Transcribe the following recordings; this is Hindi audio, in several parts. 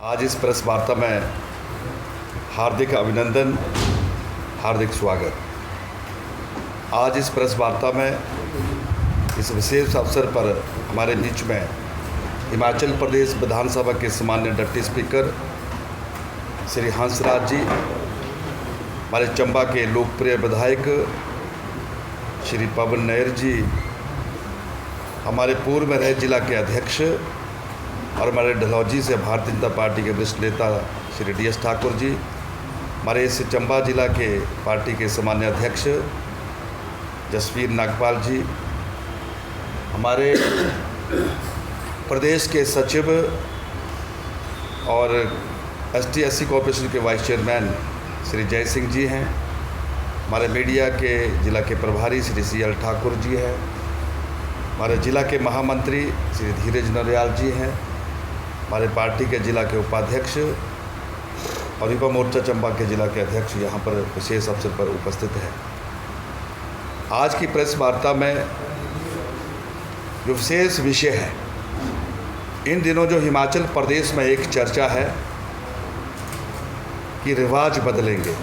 आज इस प्रेस वार्ता में हार्दिक अभिनंदन, हार्दिक स्वागत। आज इस प्रेस वार्ता में इस विशेष अवसर पर हमारे बीच में हिमाचल प्रदेश विधानसभा के सम्माननीय डिप्टी स्पीकर श्री हंसराज जी, हमारे चंबा के लोकप्रिय विधायक श्री पवन नायर जी, हमारे पूर्व में रहे जिला के अध्यक्ष और हमारे डलहौजी से भारतीय जनता पार्टी के वरिष्ठ नेता श्री DS ठाकुर जी, हमारे इस चंबा जिला के पार्टी के सामान्य अध्यक्ष जसवीर नागपाल जी, हमारे प्रदेश के सचिव और ST/SC कॉर्पोरेशन के वाइस चेयरमैन श्री जय सिंह जी हैं, हमारे मीडिया के जिला के प्रभारी श्री CL ठाकुर जी हैं, हमारे जिला के महामंत्री श्री धीरज नरयाल जी हैं, हमारे पार्टी के जिला के उपाध्यक्ष और युवा मोर्चा चंबा के जिला के अध्यक्ष यहाँ पर विशेष अवसर पर उपस्थित हैं। आज की प्रेस वार्ता में जो विशेष विषय है, इन दिनों जो हिमाचल प्रदेश में एक चर्चा है कि रिवाज बदलेंगे,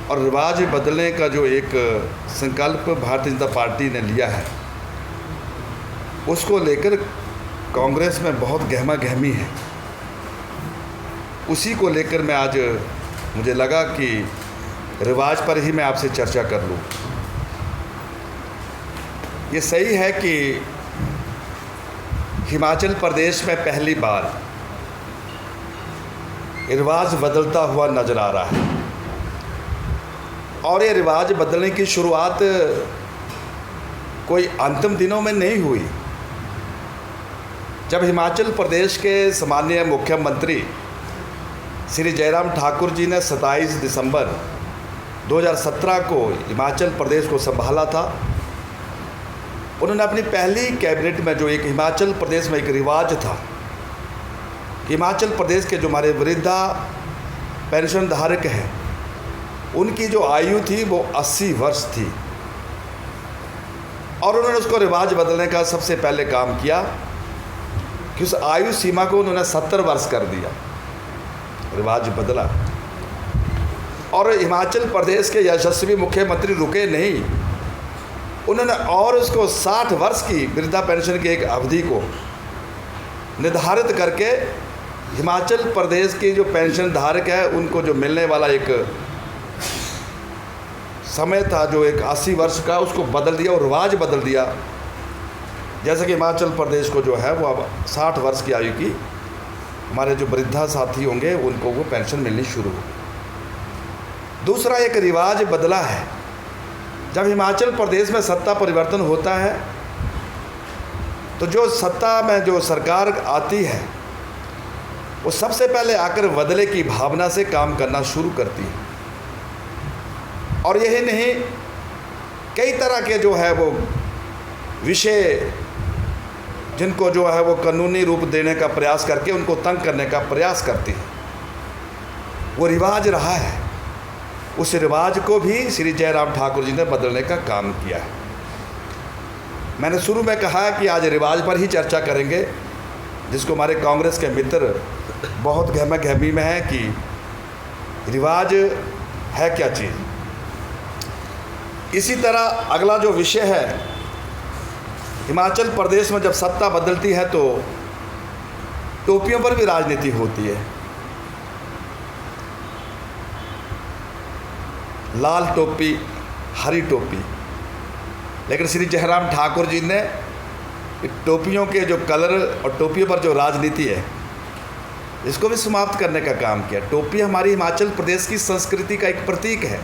और रिवाज बदलने का जो एक संकल्प भारतीय जनता पार्टी ने लिया है, उसको लेकर कांग्रेस में बहुत गहमा गहमी है। उसी को लेकर मैं आज मुझे लगा कि रिवाज पर ही मैं आपसे चर्चा कर लूँ। ये सही है कि हिमाचल प्रदेश में पहली बार रिवाज बदलता हुआ नज़र आ रहा है, और ये रिवाज बदलने की शुरुआत कोई अंतिम दिनों में नहीं हुई। जब हिमाचल प्रदेश के सम्माननीय मुख्यमंत्री श्री जयराम ठाकुर जी ने 27 दिसंबर 2017 को हिमाचल प्रदेश को संभाला था, उन्होंने अपनी पहली कैबिनेट में जो एक हिमाचल प्रदेश में एक रिवाज था, हिमाचल प्रदेश के जो हमारे वृद्धा पेंशन धारक हैं, उनकी जो आयु थी वो 80 वर्ष थी, और उन्होंने उसको रिवाज बदलने का सबसे पहले काम किया कि उस आयु सीमा को उन्होंने 70 वर्ष कर दिया। रिवाज बदला, और हिमाचल प्रदेश के यशस्वी मुख्यमंत्री रुके नहीं, उन्होंने और उसको 60 वर्ष की वृद्धा पेंशन की एक अवधि को निर्धारित करके हिमाचल प्रदेश की जो पेंशन धारक है उनको जो मिलने वाला एक समय था जो एक 80 वर्ष का, उसको बदल दिया और रिवाज बदल दिया। जैसे कि हिमाचल प्रदेश को जो है वो अब 60 वर्ष की आयु की हमारे जो वृद्धा साथी होंगे उनको वो पेंशन मिलनी शुरू हो। दूसरा एक रिवाज बदला है, जब हिमाचल प्रदेश में सत्ता परिवर्तन होता है तो जो सत्ता में जो सरकार आती है वो सबसे पहले आकर बदले की भावना से काम करना शुरू करती है, और यही नहीं, कई तरह के जो है वो विषय जिनको जो है वो कानूनी रूप देने का प्रयास करके उनको तंग करने का प्रयास करती है। वो रिवाज रहा है, उस रिवाज को भी श्री जयराम ठाकुर जी ने बदलने का काम किया है। मैंने शुरू में कहा कि आज रिवाज पर ही चर्चा करेंगे, जिसको हमारे कांग्रेस के मित्र बहुत गहमा गहमी में है कि रिवाज है क्या चीज़। इसी तरह अगला जो विषय है, हिमाचल प्रदेश में जब सत्ता बदलती है तो टोपियों पर भी राजनीति होती है। लाल टोपी, हरी टोपी, लेकिन श्री जयराम ठाकुर जी ने टोपियों के जो कलर और टोपियों पर जो राजनीति है इसको भी समाप्त करने का काम किया। टोपी हमारी हिमाचल प्रदेश की संस्कृति का एक प्रतीक है,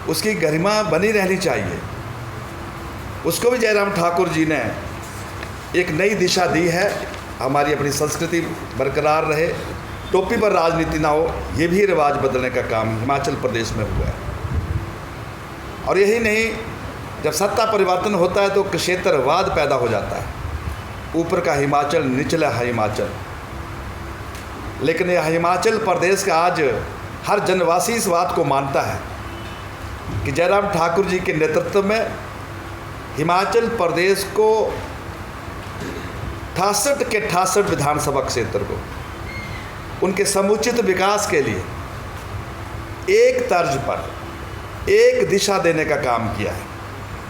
उसकी गरिमा बनी रहनी चाहिए। उसको भी जयराम ठाकुर जी ने एक नई दिशा दी है, हमारी अपनी संस्कृति बरकरार रहे, टोपी पर राजनीति ना हो, ये भी रिवाज बदलने का काम हिमाचल प्रदेश में हुआ है। और यही नहीं, जब सत्ता परिवर्तन होता है तो क्षेत्रवाद पैदा हो जाता है, ऊपर का हिमाचल, निचला हिमाचल। लेकिन यह हिमाचल प्रदेश का आज हर जनवासी इस बात को मानता है कि जयराम ठाकुर जी के नेतृत्व में हिमाचल प्रदेश को 68 के 68 विधानसभा क्षेत्र को उनके समुचित विकास के लिए एक तर्ज पर एक दिशा देने का काम किया है।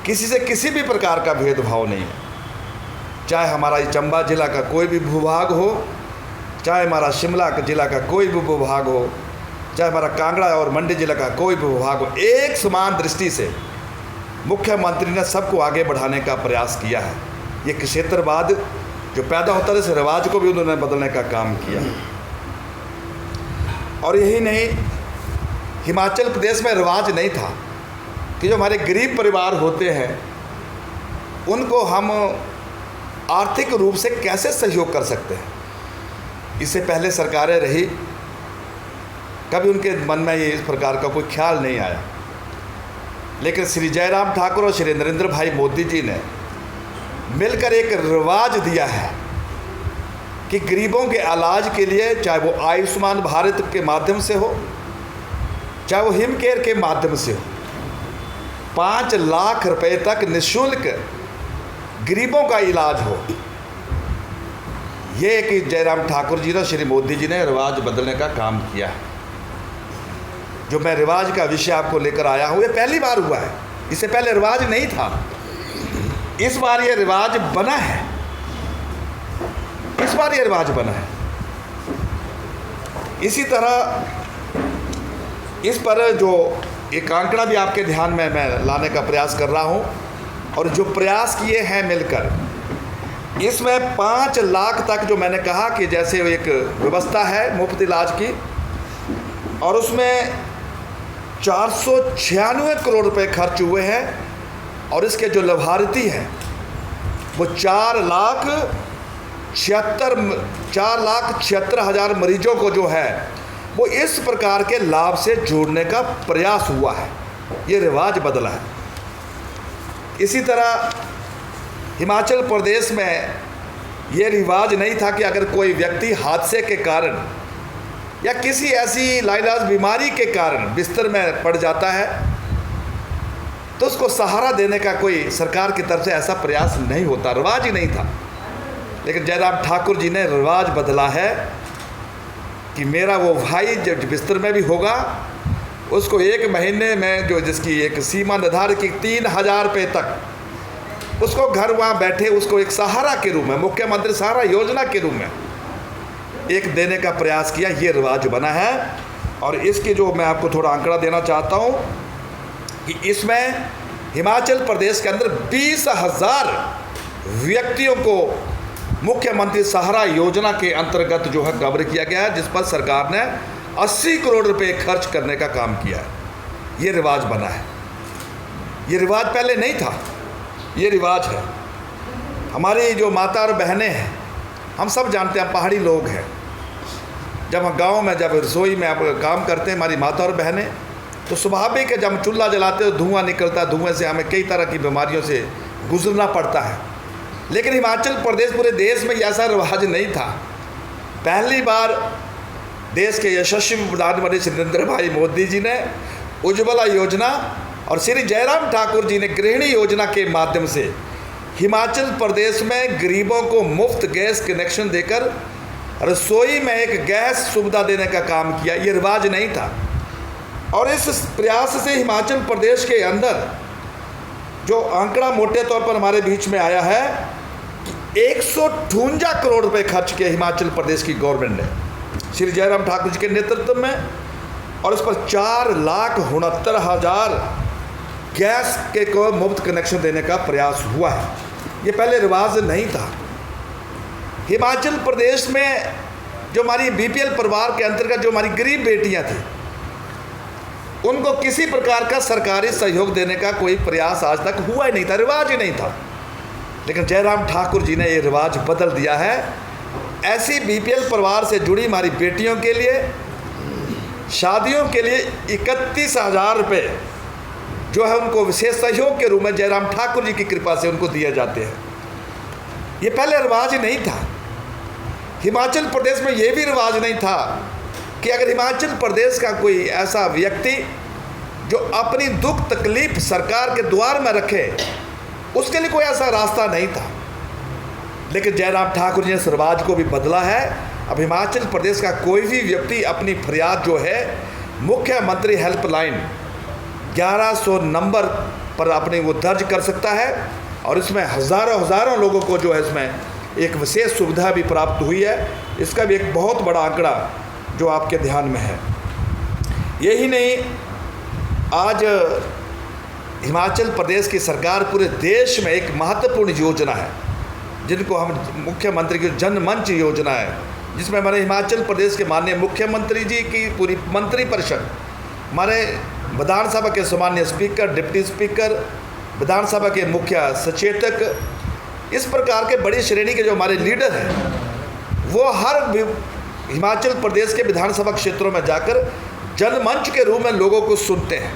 किसी से किसी भी प्रकार का भेदभाव नहीं है, चाहे हमारा चंबा जिला का कोई भी भूभाग हो, चाहे हमारा शिमला जिला का कोई भी भूभाग हो, चाहे हमारा कांगड़ा और मंडी जिला का कोई भी भूभाग हो, एक समान दृष्टि से मुख्यमंत्री ने सबको आगे बढ़ाने का प्रयास किया है। ये क्षेत्रवाद जो पैदा होता है इस रिवाज को भी उन्होंने बदलने का काम किया। और यही नहीं, हिमाचल प्रदेश में रिवाज नहीं था कि जो हमारे गरीब परिवार होते हैं उनको हम आर्थिक रूप से कैसे सहयोग कर सकते हैं। इससे पहले सरकारें रही, कभी उनके मन में ये इस प्रकार का कोई ख्याल नहीं आया। लेकिन श्री जयराम ठाकुर और श्री नरेंद्र भाई मोदी जी ने मिलकर एक रिवाज दिया है कि गरीबों के इलाज के लिए, चाहे वो आयुष्मान भारत के माध्यम से हो, चाहे वो हिम केयर के माध्यम से हो, 5 लाख रुपए तक निःशुल्क गरीबों का इलाज हो। ये कि जयराम ठाकुर जी ने, श्री मोदी जी ने रिवाज बदलने का काम किया है। जो मैं रिवाज का विषय आपको लेकर आया हूँ, ये पहली बार हुआ है, इससे पहले रिवाज नहीं था। इस बार ये रिवाज बना है, इस बार ये रिवाज बना है। इसी तरह इस पर जो एक आंकड़ा भी आपके ध्यान में मैं लाने का प्रयास कर रहा हूँ, और जो प्रयास किए हैं मिलकर, इसमें 5 लाख तक जो मैंने कहा कि जैसे एक व्यवस्था है मुफ्त इलाज की, और उसमें 496 करोड़ रुपए खर्च हुए हैं, और इसके जो लाभार्थी हैं वो 4,76,000 मरीजों को जो है वो इस प्रकार के लाभ से जोड़ने का प्रयास हुआ है। ये रिवाज बदला है। इसी तरह हिमाचल प्रदेश में ये रिवाज नहीं था कि अगर कोई व्यक्ति हादसे के कारण या किसी ऐसी लाइलाज बीमारी के कारण बिस्तर में पड़ जाता है तो उसको सहारा देने का कोई सरकार की तरफ से ऐसा प्रयास नहीं होता, रिवाज ही नहीं था। लेकिन जयराम ठाकुर जी ने रिवाज बदला है कि मेरा वो भाई जो बिस्तर में भी होगा उसको 1 महीने में जो जिसकी एक सीमा निर्धारित की 3,000 रुपये तक उसको घर वहाँ बैठे उसको एक सहारा के रूप में, मुख्यमंत्री सहारा योजना के रूप में एक देने का प्रयास किया। ये रिवाज बना है। और इसके जो मैं आपको थोड़ा आंकड़ा देना चाहता हूँ कि इसमें हिमाचल प्रदेश के अंदर 20,000 व्यक्तियों को मुख्यमंत्री सहारा योजना के अंतर्गत जो है कवर किया गया है, जिस पर सरकार ने 80 करोड़ रुपए खर्च करने का काम किया है। ये रिवाज बना है। ये रिवाज पहले नहीं था, ये रिवाज है। हमारी जो माता और बहनें हैं, हम सब जानते हैं, पहाड़ी लोग हैं, जब हम गाँव में जब रसोई में आप काम करते हैं हमारी माता और बहनें, तो स्वाभाविक है जब हम चूल्हा जलाते हैं तो धुआं निकलता है, धुएं से हमें कई तरह की बीमारियों से गुजरना पड़ता है। लेकिन हिमाचल प्रदेश पूरे देश में ऐसा रिवाज नहीं था। पहली बार देश के यशस्वी प्रधानमंत्री श्री नरेंद्र भाई मोदी जी ने उज्ज्वला योजना और श्री जयराम ठाकुर जी ने गृहिणी योजना के माध्यम से हिमाचल प्रदेश में गरीबों को मुफ्त गैस कनेक्शन देकर रसोई में एक गैस सुविधा देने का काम किया। ये रिवाज नहीं था। और इस प्रयास से हिमाचल प्रदेश के अंदर जो आंकड़ा मोटे तौर पर हमारे बीच में आया है कि 158 करोड़ रुपए खर्च किए हिमाचल प्रदेश की गवर्नमेंट ने श्री जयराम ठाकुर जी के नेतृत्व में, और इस पर 4,69,000 गैस के को मुफ्त कनेक्शन देने का प्रयास हुआ है। ये पहले रिवाज नहीं था। हिमाचल प्रदेश में जो हमारी बीपीएल परिवार के अंतर्गत जो हमारी गरीब बेटियां थी उनको किसी प्रकार का सरकारी सहयोग देने का कोई प्रयास आज तक हुआ ही नहीं था, रिवाज ही नहीं था। लेकिन जयराम ठाकुर जी ने ये रिवाज बदल दिया है। ऐसी बीपीएल परिवार से जुड़ी हमारी बेटियों के लिए शादियों के लिए 31,000 रुपये जो है उनको विशेष सहयोग के रूप में जयराम ठाकुर जी की कृपा से उनको दिए जाते हैं। ये पहले रिवाज ही नहीं था। हिमाचल प्रदेश में ये भी रिवाज नहीं था कि अगर हिमाचल प्रदेश का कोई ऐसा व्यक्ति जो अपनी दुख तकलीफ सरकार के द्वार में रखे, उसके लिए कोई ऐसा रास्ता नहीं था। लेकिन जयराम ठाकुर जी ने इस रिवाज को भी बदला है। अब हिमाचल प्रदेश का कोई भी व्यक्ति अपनी फरियाद जो है मुख्यमंत्री हेल्पलाइन 1100 नंबर पर अपने वो दर्ज कर सकता है, और इसमें हज़ारों लोगों को जो है इसमें एक विशेष सुविधा भी प्राप्त हुई है। इसका भी एक बहुत बड़ा आंकड़ा जो आपके ध्यान में है। यही नहीं, आज हिमाचल प्रदेश की सरकार पूरे देश में एक महत्वपूर्ण योजना है जिनको हम मुख्यमंत्री की जनमंच योजना है, जिसमें हमारे हिमाचल प्रदेश के माननीय मुख्यमंत्री जी की पूरी मंत्रिपरिषद, हमारे विधानसभा के सामान्य स्पीकर, डिप्टी स्पीकर, विधानसभा के मुख्य सचेतक, इस प्रकार के बड़ी श्रेणी के जो हमारे लीडर हैं वो हर हिमाचल प्रदेश के विधानसभा क्षेत्रों में जाकर जनमंच के रूप में लोगों को सुनते हैं,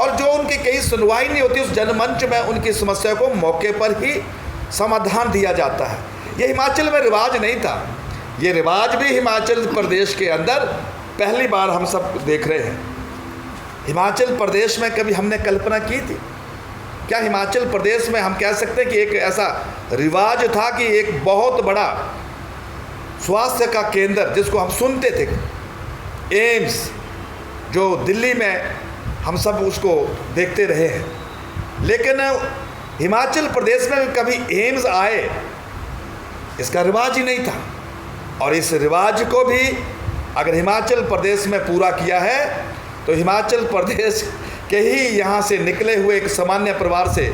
और जो उनकी कहीं सुनवाई नहीं होती उस जनमंच में उनकी समस्या को मौके पर ही समाधान दिया जाता है। ये हिमाचल में रिवाज नहीं था, ये रिवाज भी हिमाचल प्रदेश के अंदर पहली बार हम सब देख रहे हैं। हिमाचल प्रदेश में कभी हमने कल्पना की थी क्या? हिमाचल प्रदेश में हम कह सकते हैं कि एक ऐसा रिवाज था कि एक बहुत बड़ा स्वास्थ्य का केंद्र जिसको हम सुनते थे, एम्स, जो दिल्ली में हम सब उसको देखते रहे हैं, लेकिन हिमाचल प्रदेश में कभी एम्स आए इसका रिवाज ही नहीं था। और इस रिवाज को भी अगर हिमाचल प्रदेश में पूरा किया है तो हिमाचल प्रदेश के ही यहाँ से निकले हुए एक सामान्य परिवार से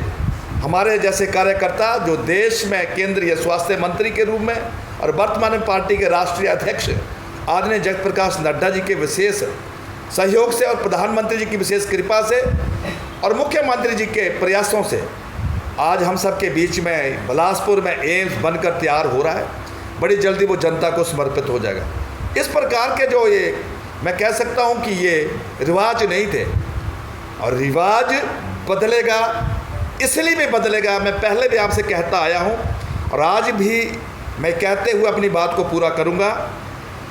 हमारे जैसे कार्यकर्ता जो देश में केंद्रीय स्वास्थ्य मंत्री के रूप में और वर्तमान में पार्टी के राष्ट्रीय अध्यक्ष आदरणीय जगत प्रकाश नड्डा जी के विशेष सहयोग से और प्रधानमंत्री जी की विशेष कृपा से और मुख्यमंत्री जी के प्रयासों से आज हम सब के बीच में बिलासपुर में एम्स बनकर तैयार हो रहा है। बड़ी जल्दी वो जनता को समर्पित हो जाएगा। इस प्रकार के जो ये मैं कह सकता हूँ कि ये रिवाज नहीं थे, और रिवाज बदलेगा, इसलिए भी बदलेगा। मैं पहले भी आपसे कहता आया हूँ और आज भी मैं कहते हुए अपनी बात को पूरा करूँगा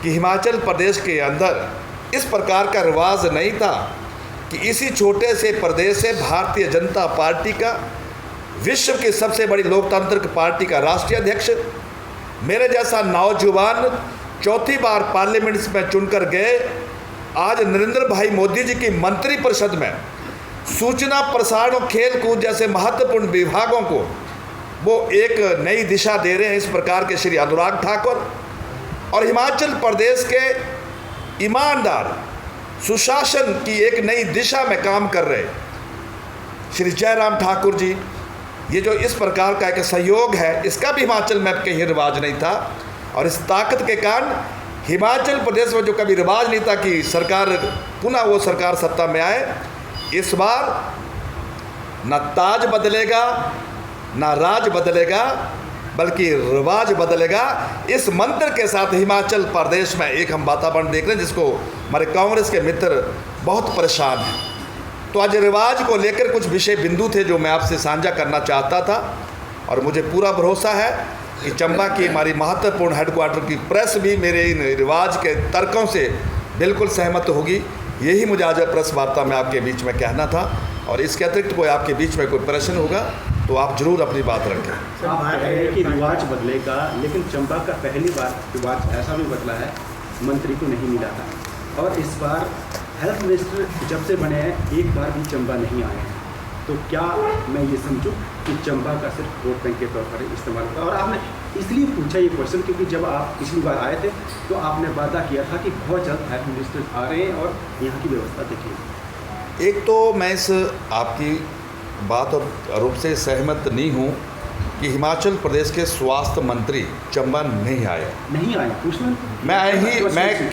कि हिमाचल प्रदेश के अंदर इस प्रकार का रिवाज नहीं था कि इसी छोटे से प्रदेश से भारतीय जनता पार्टी का, विश्व की सबसे बड़ी लोकतांत्रिक पार्टी का राष्ट्रीय अध्यक्ष, मेरे जैसा नौजवान चौथी बार पार्लियामेंट में चुनकर गए, आज नरेंद्र भाई मोदी जी की मंत्रिपरिषद में सूचना प्रसारण और खेल कूद जैसे महत्वपूर्ण विभागों को वो एक नई दिशा दे रहे हैं। इस प्रकार के श्री अनुराग ठाकुर और हिमाचल प्रदेश के ईमानदार सुशासन की एक नई दिशा में काम कर रहे श्री जयराम ठाकुर जी, ये जो इस प्रकार का एक सहयोग है इसका भी हिमाचल में कहीं रिवाज नहीं था। और इस ताकत के कारण हिमाचल प्रदेश में जो कभी रिवाज नहीं था कि सरकार पुनः वो सरकार सत्ता में आए, इस बार न ताज बदलेगा न राज बदलेगा बल्कि रिवाज बदलेगा। इस मंत्र के साथ हिमाचल प्रदेश में एक हम वातावरण देख रहे हैं जिसको हमारे कांग्रेस के मित्र बहुत परेशान हैं। तो आज रिवाज को लेकर कुछ विषय बिंदु थे जो मैं आपसे साझा करना चाहता था, और मुझे पूरा भरोसा है कि चंबा की हमारी महत्वपूर्ण हेडक्वार्टर की प्रेस भी मेरे इन रिवाज के तर्कों से बिल्कुल सहमत होगी। यही मुझे आज प्रेस वार्ता में आपके बीच में कहना था, और इसके अतिरिक्त कोई आपके बीच में कोई प्रश्न होगा तो आप जरूर अपनी बात रखें। आप कह रहे हैं कि रिवाज बदलेगा, लेकिन चंबा का पहली बार रिवाज ऐसा भी बदला है, मंत्री को नहीं मिला था, और इस बार हेल्थ मिनिस्टर जब से बने हैं एक बार भी चंबा नहीं आए हैं। तो क्या मैं ये समझूं कि चंबा का सिर्फ वोट बैंक के तौर पर इस्तेमाल होगा? और आपने इसलिए पूछा ये क्वेश्चन क्योंकि जब आप पिछली बार आए थे तो आपने वादा किया था कि बहुत जल्द हेल्थ मिनिस्टर आ रहे हैं और यहाँ की व्यवस्था देखिए। एक तो मैं इस आपकी बात और रूप से सहमत नहीं हूँ कि हिमाचल प्रदेश के स्वास्थ्य मंत्री चंबा नहीं आए। पूछना मैं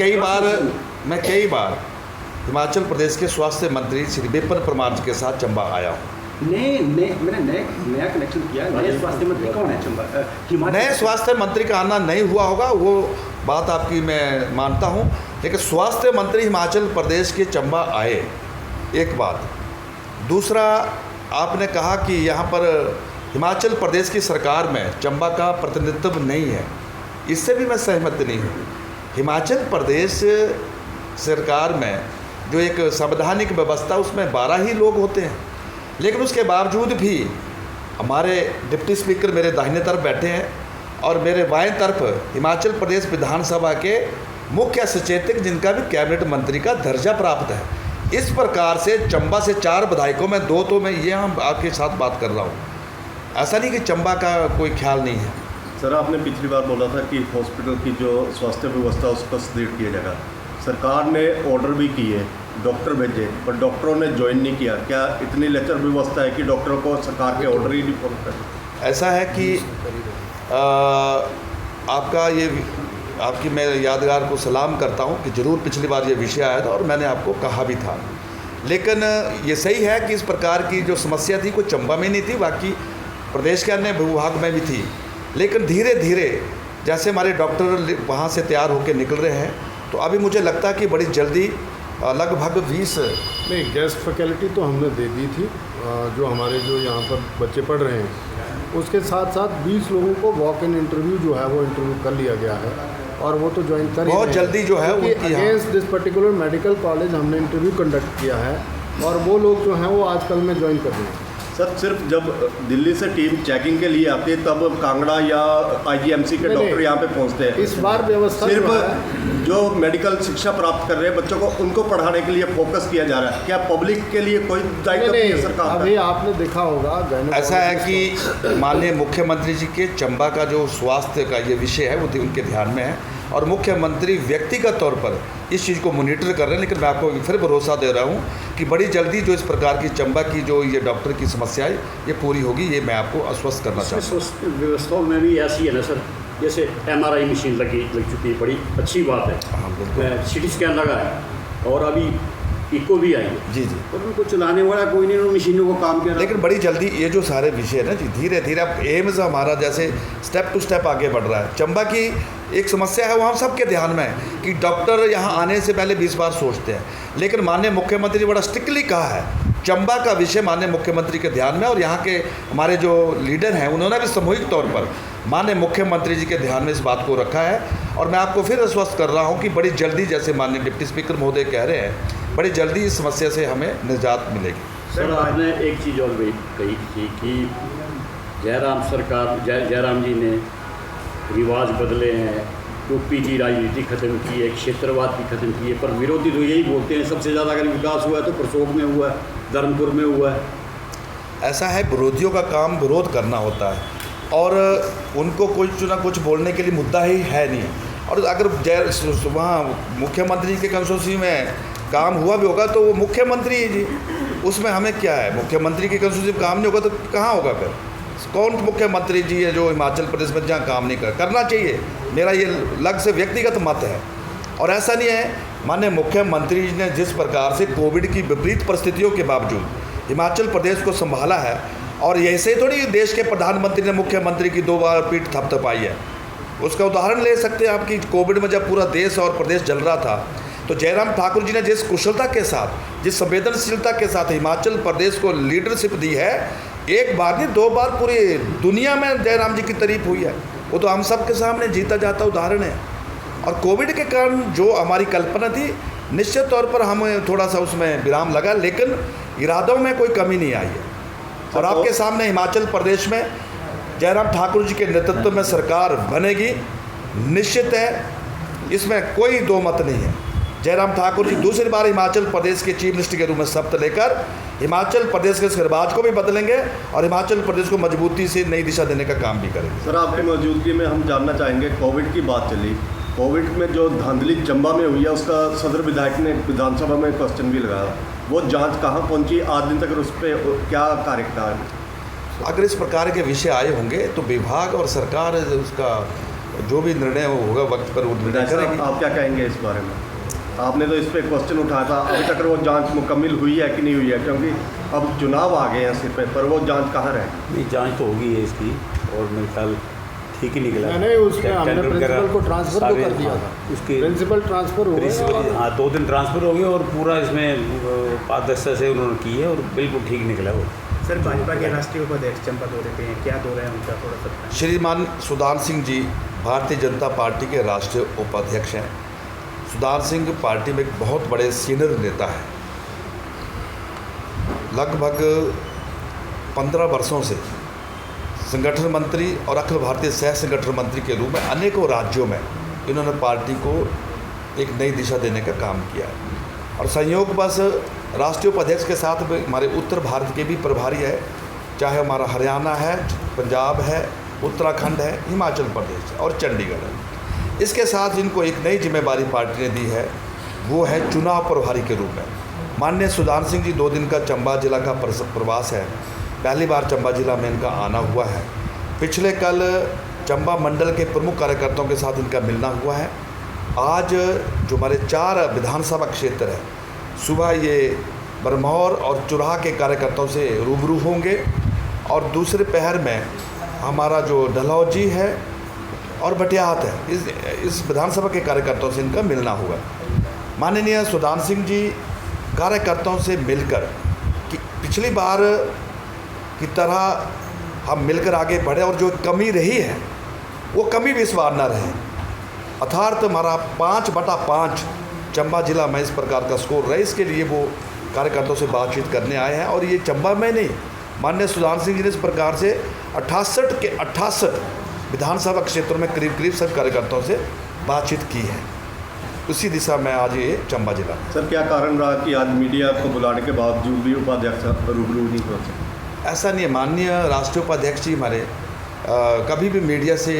कई बार हिमाचल प्रदेश के स्वास्थ्य मंत्री श्री विपिन परमार जी के साथ चंबा आया हूँ। मैंने नया कनेक्शन किया। नए स्वास्थ्य मंत्री कौन है चंबा? नए स्वास्थ्य मंत्री का आना नहीं हुआ होगा, वो बात आपकी मैं मानता हूँ, लेकिन स्वास्थ्य मंत्री हिमाचल प्रदेश के चंबा आए, एक बात। दूसरा, आपने कहा कि यहाँ पर हिमाचल प्रदेश की सरकार में चंबा का प्रतिनिधित्व नहीं है, इससे भी मैं सहमत नहीं हूँ। हिमाचल प्रदेश सरकार में जो एक संवैधानिक व्यवस्था उसमें 12 ही लोग होते हैं, लेकिन उसके बावजूद भी हमारे डिप्टी स्पीकर मेरे दाहिने तरफ बैठे हैं, और मेरे बाएं तरफ हिमाचल प्रदेश विधानसभा के मुख्य सचेतक जिनका भी कैबिनेट मंत्री का दर्जा प्राप्त है। इस प्रकार से चंबा से 4 विधायकों में 2 तो मैं यहाँ आपके साथ बात कर रहा हूँ। ऐसा नहीं कि चंबा का कोई ख्याल नहीं है। सर, आपने पिछली बार बोला था कि हॉस्पिटल की जो स्वास्थ्य व्यवस्था उसको सुदृढ़ किया जाएगा। सरकार ने ऑर्डर भी किए, डॉक्टर भेजे, पर डॉक्टरों ने ज्वाइन नहीं किया। क्या इतनी लेचर व्यवस्था है कि डॉक्टरों को सरकार के ऑर्डर ही नहीं फॉलो करते? ऐसा है कि आपकी मैं यादगार को सलाम करता हूं कि ज़रूर पिछली बार ये विषय आया था और मैंने आपको कहा भी था। लेकिन ये सही है कि इस प्रकार की जो समस्या थी कोई चंबा में नहीं थी, बाकी प्रदेश के अन्य विभाग में भी थी। लेकिन धीरे धीरे जैसे हमारे डॉक्टर वहाँ से तैयार होकर निकल रहे हैं, तो अभी मुझे लगता है कि बड़ी जल्दी लगभग 20 नहीं, गेस्ट फैकल्टी तो हमने दे दी थी। जो हमारे जो यहाँ पर बच्चे पढ़ रहे हैं उसके साथ साथ 20 लोगों को वॉक इन इंटरव्यू जो है वो इंटरव्यू कर लिया गया है और वो तो ज्वाइन कर बहुत जल्दी जो है उनकी against this particular medical college हमने इंटरव्यू कंडक्ट किया है और वो लोग जो हैं वो आजकल में ज्वाइन कर रहे हैं। सर, सिर्फ जब दिल्ली से टीम चेकिंग के लिए आती है तब कांगड़ा या आईजीएमसी के डॉक्टर यहाँ पे पहुँचते हैं। इस बार व्यवस्था सिर्फ जो मेडिकल शिक्षा प्राप्त कर रहे हैं बच्चों को, उनको पढ़ाने के लिए फोकस किया जा रहा है। क्या पब्लिक के लिए कोई दायित्व नहीं है सरकार का? अभी आपने देखा होगा ऐसा है कि माननीय मुख्यमंत्री जी के चंबा का जो स्वास्थ्य का ये विषय है वो उनके ध्यान में है और मुख्यमंत्री व्यक्तिगत तौर पर इस चीज़ को मॉनिटर कर रहे हैं। लेकिन मैं आपको फिर भरोसा दे रहा हूँ कि बड़ी जल्दी जो इस प्रकार की चंबा की जो ये डॉक्टर की समस्या है ये पूरी होगी, ये मैं आपको आश्वस्त करना चाहता हूँ। व्यवस्थाओं में भी ऐसी है ना सर, जैसे MRI मशीन लग चुकी है, बड़ी अच्छी बात है। हाँ बिल्कुल। CT स्कैन लगा है और अभी इको भी आई है। जी जी। और उनको चलाने वाला कोई नहीं, उन मशीनों को काम किया। लेकिन बड़ी जल्दी ये जो सारे विषय है ना जी, धीरे धीरे अब एम्स हमारा जैसे स्टेप टू स्टेप आगे बढ़ रहा है। चंबा की एक समस्या है वो हम सबके ध्यान में है कि डॉक्टर यहाँ आने से पहले 20 बार सोचते हैं। लेकिन माननीय मुख्यमंत्री ने बड़ा स्ट्रिक्टली कहा है चंबा का विषय माननीय मुख्यमंत्री के ध्यान में, और यहाँ के हमारे जो लीडर हैं उन्होंने भी सामूहिक तौर पर माननीय मुख्यमंत्री जी के ध्यान में इस बात को रखा है। और मैं आपको फिर आश्वस्त कर रहा हूँ कि बड़ी जल्दी, जैसे माननीय डिप्टी स्पीकर महोदय कह रहे हैं, बड़ी जल्दी इस समस्या से हमें निजात मिलेगी। सर, आपने एक चीज़ और भी कही थी कि जयराम जी ने रिवाज बदले हैं, टोपी की राजनीति खत्म की है, क्षेत्रवाद की खत्म की है, पर विरोधी तो यही बोलते हैं सबसे ज़्यादा अगर विकास हुआ है तो करसोग में हुआ है, धर्मपुर में हुआ है। ऐसा है, विरोधियों का काम विरोध करना होता है और उनको कुछ ना कुछ बोलने के लिए मुद्दा ही है नहीं। और अगर वहाँ मुख्यमंत्री के कंस्टिट्यूंसी में काम हुआ भी होगा तो वो मुख्यमंत्री जी, उसमें हमें क्या है। मुख्यमंत्री की कंस्टिट्यूंसी में काम नहीं होगा तो कहाँ होगा फिर? कौन मुख्यमंत्री जी है जो हिमाचल प्रदेश में जहाँ काम नहीं करना चाहिए? मेरा ये लग से व्यक्तिगत मत है। और ऐसा नहीं है, माननीय मुख्यमंत्री जी ने जिस प्रकार से कोविड की विपरीत परिस्थितियों के बावजूद हिमाचल प्रदेश को संभाला है, और ऐसे थोड़ी देश के प्रधानमंत्री ने मुख्यमंत्री की 2 बार पीठ थपथपाई है। उसका उदाहरण ले सकते हैं आपकी, कोविड में जब पूरा देश और प्रदेश जल रहा था तो जयराम ठाकुर जी ने जिस कुशलता के साथ, जिस संवेदनशीलता के साथ हिमाचल प्रदेश को लीडरशिप दी है, 1 बार नहीं 2 बार पूरी दुनिया में जयराम जी की तारीफ हुई है। वो तो हम सब के सामने जीता जाता उदाहरण है। और कोविड के कारण जो हमारी कल्पना थी, निश्चित तौर पर हमें थोड़ा सा उसमें विराम लगा, लेकिन इरादों में कोई कमी नहीं आई है। और आपके सामने हिमाचल प्रदेश में जयराम ठाकुर जी के नेतृत्व में सरकार बनेगी, निश्चित है, इसमें कोई दो मत नहीं है। जयराम ठाकुर जी दूसरी बार हिमाचल प्रदेश के चीफ मिनिस्टर के रूप में शपथ लेकर हिमाचल प्रदेश के रिवाज को भी बदलेंगे और हिमाचल प्रदेश को मजबूती से नई दिशा देने का काम भी करेंगे। सर, आपकी मौजूदगी में हम जानना चाहेंगे, कोविड की बात चली, कोविड में जो धांधली चंबा में हुई है उसका सदर विधायक ने विधानसभा में क्वेश्चन भी लगाया, वो जांच कहाँ पहुँची? आज दिन तक उस पर क्या कार्य किया है? अगर इस प्रकार के विषय आए होंगे तो विभाग और सरकार उसका जो भी निर्णय होगा वक्त पर वो निर्णय करेगी। आप क्या कहेंगे इस बारे में? आपने तो इस पर क्वेश्चन उठाया था, अभी तक वो जांच मुकम्मल हुई है कि नहीं हुई है? क्योंकि अब चुनाव आ गए हैं सिर पर वो जांच कहाँ रहे? नहीं, जांच तो होगी है इसकी और मेरे ख्याल ठीक ही निकला। नहीं, उसमें हमने प्रिंसिपल को ट्रांसफ़र तो कर दिया था, उसके प्रिंसिपल ट्रांसफ़र हो गया। हाँ, 2 दिन ट्रांसफ़र हो गए और पूरा इसमें पारदर्शिता से उन्होंने की है और बिल्कुल ठीक निकला वो। सर, भाजपा के राष्ट्रीय उपाध्यक्ष चंबा दौरे पे हैं, क्या दौरा है उनका, थोड़ा सा? श्रीमान सुधार सिंह जी भारतीय जनता पार्टी के राष्ट्रीय उपाध्यक्ष हैं। सुधार सिंह पार्टी में एक बहुत बड़े सीनियर नेता है। लगभग 15 वर्षों से संगठन मंत्री और अखिल भारतीय सह संगठन मंत्री के रूप में अनेकों राज्यों में इन्होंने पार्टी को एक नई दिशा देने का काम किया है। और संयोगवश राष्ट्रीय उपाध्यक्ष के साथ में हमारे उत्तर भारत के भी प्रभारी है, चाहे हमारा हरियाणा है, पंजाब है, उत्तराखंड है, हिमाचल प्रदेश है और चंडीगढ़ है। इसके साथ इनको एक नई जिम्मेदारी पार्टी ने दी है, वो है चुनाव प्रभारी के रूप में। माननीय सुधांशु सिंह जी 2 दिन का चंबा जिला का प्रवास है, पहली बार चंबा जिला में इनका आना हुआ है। पिछले कल चंबा मंडल के प्रमुख कार्यकर्ताओं के साथ इनका मिलना हुआ है। आज जो हमारे 4 विधानसभा क्षेत्र है, सुबह ये बरमौर और चुराह के कार्यकर्ताओं से रूबरू होंगे और दूसरे पहर में हमारा जो डलहौजी है और बटियात है, इस विधानसभा के कार्यकर्ताओं से इनका मिलना हुआ। माननीय सुधांशु सिंह जी कार्यकर्ताओं से मिलकर कि पिछली बार की तरह हम मिलकर आगे बढ़े और जो कमी रही है वो कमी भी इस बार न रहे। अर्थात हमारा 5/5 चंबा जिला में इस प्रकार का स्कोर रहे, इसके लिए वो कार्यकर्ताओं से बातचीत करने आए हैं। और ये चंबा में नहीं, माननीय सुधांशु सिंह जी ने इस प्रकार से 68 के 68 विधानसभा क्षेत्रों में करीब सब कार्यकर्ताओं से बातचीत की है। उसी दिशा में आज ये चंबा जिला। सर, क्या कारण रहा कि आज मीडिया को बुलाने के बावजूद भी उपाध्यक्ष रूबरू नहीं हो सके? ऐसा नहीं है, माननीय राष्ट्रीय उपाध्यक्ष जी हमारे कभी भी मीडिया से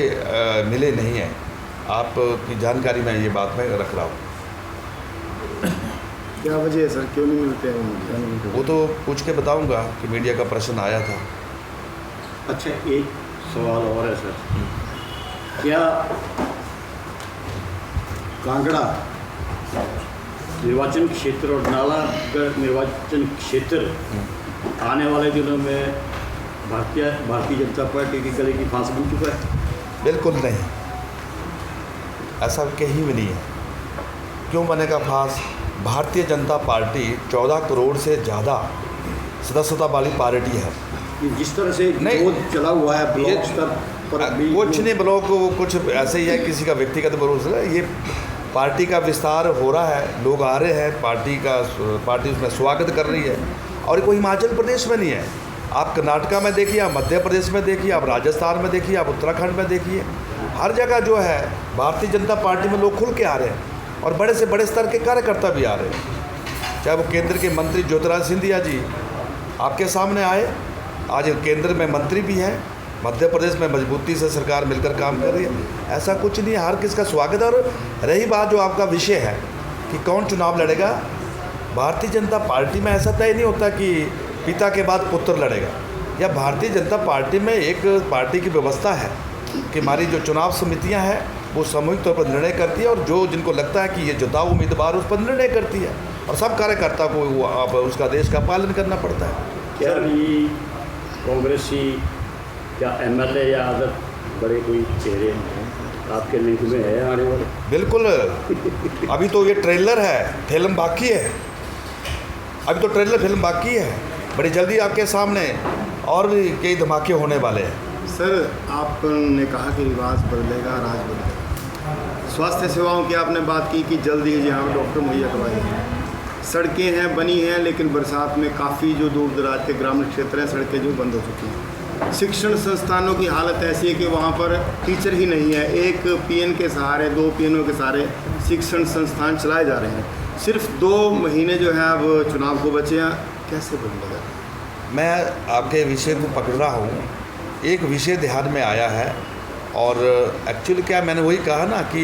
मिले नहीं हैं। आपकी जानकारी में ये बात मैं रख रहा हूँ। क्या वजह है सर, क्यों नहीं मिलते हैं मीडिया? वो तो पूछ के बताऊंगा कि मीडिया का प्रश्न आया था। अच्छा, एक सवाल और है सर, क्या कांगड़ा निर्वाचन क्षेत्र और नालागढ़ निर्वाचन क्षेत्र आने वाले दिनों में भारतीय जनता पार्टी के गले की फांस बन चुका है? बिल्कुल नहीं, ऐसा कहीं भी नहीं है। क्यों बनेगा फांस? भारतीय जनता पार्टी 14 करोड़ से ज़्यादा सदस्यता वाली पार्टी है। जिस तरह से नहीं, विरोध चला हुआ है ब्लॉक स्तर पर भी, कुछ नहीं ब्लॉक, कुछ ऐसे ही है, किसी का व्यक्तिगत भरोसा है। ये पार्टी का विस्तार हो रहा है, लोग आ रहे हैं, पार्टी उसमें स्वागत कर रही है। और कोई हिमाचल प्रदेश में नहीं है, आप कर्नाटका में देखिए, आप मध्य प्रदेश में देखिए, आप राजस्थान में देखिए, आप उत्तराखंड में देखिए, हर जगह जो है भारतीय जनता पार्टी में लोग खुल के आ रहे हैं और बड़े से बड़े स्तर के कार्यकर्ता भी आ रहे हैं। चाहे वो केंद्र के मंत्री ज्योतिरादित्य सिंधिया जी आपके सामने आए, आज केंद्र में मंत्री भी हैं, मध्य प्रदेश में मजबूती से सरकार मिलकर काम कर रही है। ऐसा कुछ नहीं है, हर किसका स्वागत है। और रही बात जो आपका विषय है कि कौन चुनाव लड़ेगा, भारतीय जनता पार्टी में ऐसा तय नहीं होता कि पिता के बाद पुत्र लड़ेगा। या भारतीय जनता पार्टी में एक पार्टी की व्यवस्था है कि हमारी जो चुनाव समितियां हैं वो सामूहिक तौर पर निर्णय करती है और जो जिनको लगता है कि ये जुताऊ उम्मीदवार उस पर निर्णय करती है और सब कार्यकर्ता को उसका आदेश का पालन करना पड़ता है। क्या ये कांग्रेसी या एमएलए या अदर बड़े कोई चेहरे आपके लिंक में है आने वाले? बिल्कुल, अभी तो ये ट्रेलर है, फिल्म बाकी है, अभी तो ट्रेलर फिल्म बाकी है, बड़ी जल्दी आपके सामने और भी कई धमाके होने वाले हैं। सर, आपने कहा कि रिवाज बदलेगा, राज बदलेगा। स्वास्थ्य सेवाओं की आपने बात की कि जल्दी ही यहाँ डॉक्टर मुहैया करवाएंगे। सड़कें हैं, बनी हैं, लेकिन बरसात में काफ़ी जो दूर दराज के ग्रामीण क्षेत्र हैं, सड़कें जो बंद हो चुकी हैं। शिक्षण संस्थानों की हालत ऐसी है कि वहाँ पर टीचर ही नहीं है। 1 पीएन के सहारे, 2 पीएनओ के सहारे शिक्षण संस्थान चलाए जा रहे हैं। सिर्फ 2 महीने जो है अब चुनाव को बचे हैं, कैसे बदलेगा? मैं आपके विषय को पकड़ रहा हूँ, एक विषय ध्यान में आया है और एक्चुअली क्या मैंने वही कहा ना कि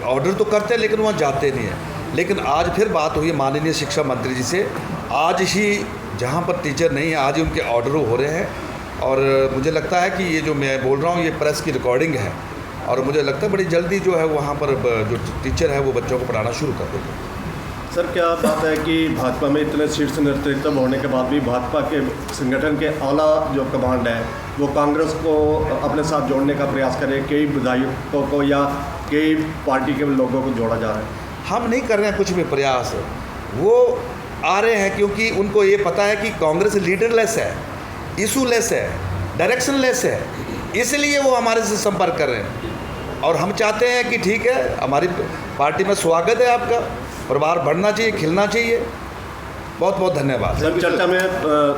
ऑर्डर तो करते हैं लेकिन वहाँ जाते नहीं हैं। लेकिन आज फिर बात हुई माननीय शिक्षा मंत्री जी से, आज ही जहाँ पर टीचर नहीं है आज ही उनके ऑर्डर हो रहे हैं और मुझे लगता है कि ये जो मैं बोल रहा हूँ ये प्रेस की रिकॉर्डिंग है और मुझे लगता है बड़ी जल्दी जो है वहाँ पर जो टीचर है वो बच्चों को पढ़ाना शुरू कर देंगे। सर, क्या बात है कि भाजपा में इतने शीर्ष नेतृत्व होने के बाद भी भाजपा के संगठन के आला जो कमांड है वो कांग्रेस को अपने साथ जोड़ने का प्रयास करे, कई विधायकों को या कई पार्टी के लोगों को जोड़ा जा रहा है? हम नहीं कर रहे हैं कुछ भी प्रयास, वो आ रहे हैं क्योंकि उनको ये पता है कि कांग्रेस लीडरलेस है, इशूलेस है, डायरेक्शनलेस है, इसलिए वो हमारे से संपर्क कर रहे हैं। और हम चाहते हैं कि ठीक है, हमारी पार्टी में स्वागत है आपका, परिवार बढ़ना चाहिए, खिलना चाहिए, बहुत बहुत धन्यवाद। सर चर्चा में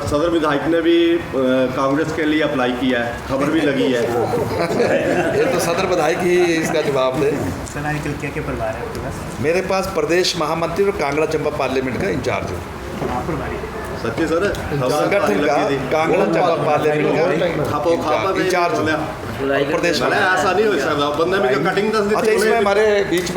सदर विधायक ने भी कांग्रेस के लिए अप्लाई किया है, खबर भी लगी है। ये तो सदर विधायक ही इसका जवाब दे। सर आजकल क्या क्या प्रभार है आपके पास? मेरे पास प्रदेश महामंत्री और कांगड़ा चंबा पार्लियामेंट का इंचार्ज हूँ। आप प्रभारी हैं। सच्ची सर संगठन का कांगड़ा चंबा पार्लियामेंट खापो का इंचार्ज हूँ। प्रदेश में ऐसा नहीं हो सकता बंदे में जो कटिंग अच्छा, इसमें हमारे बीच में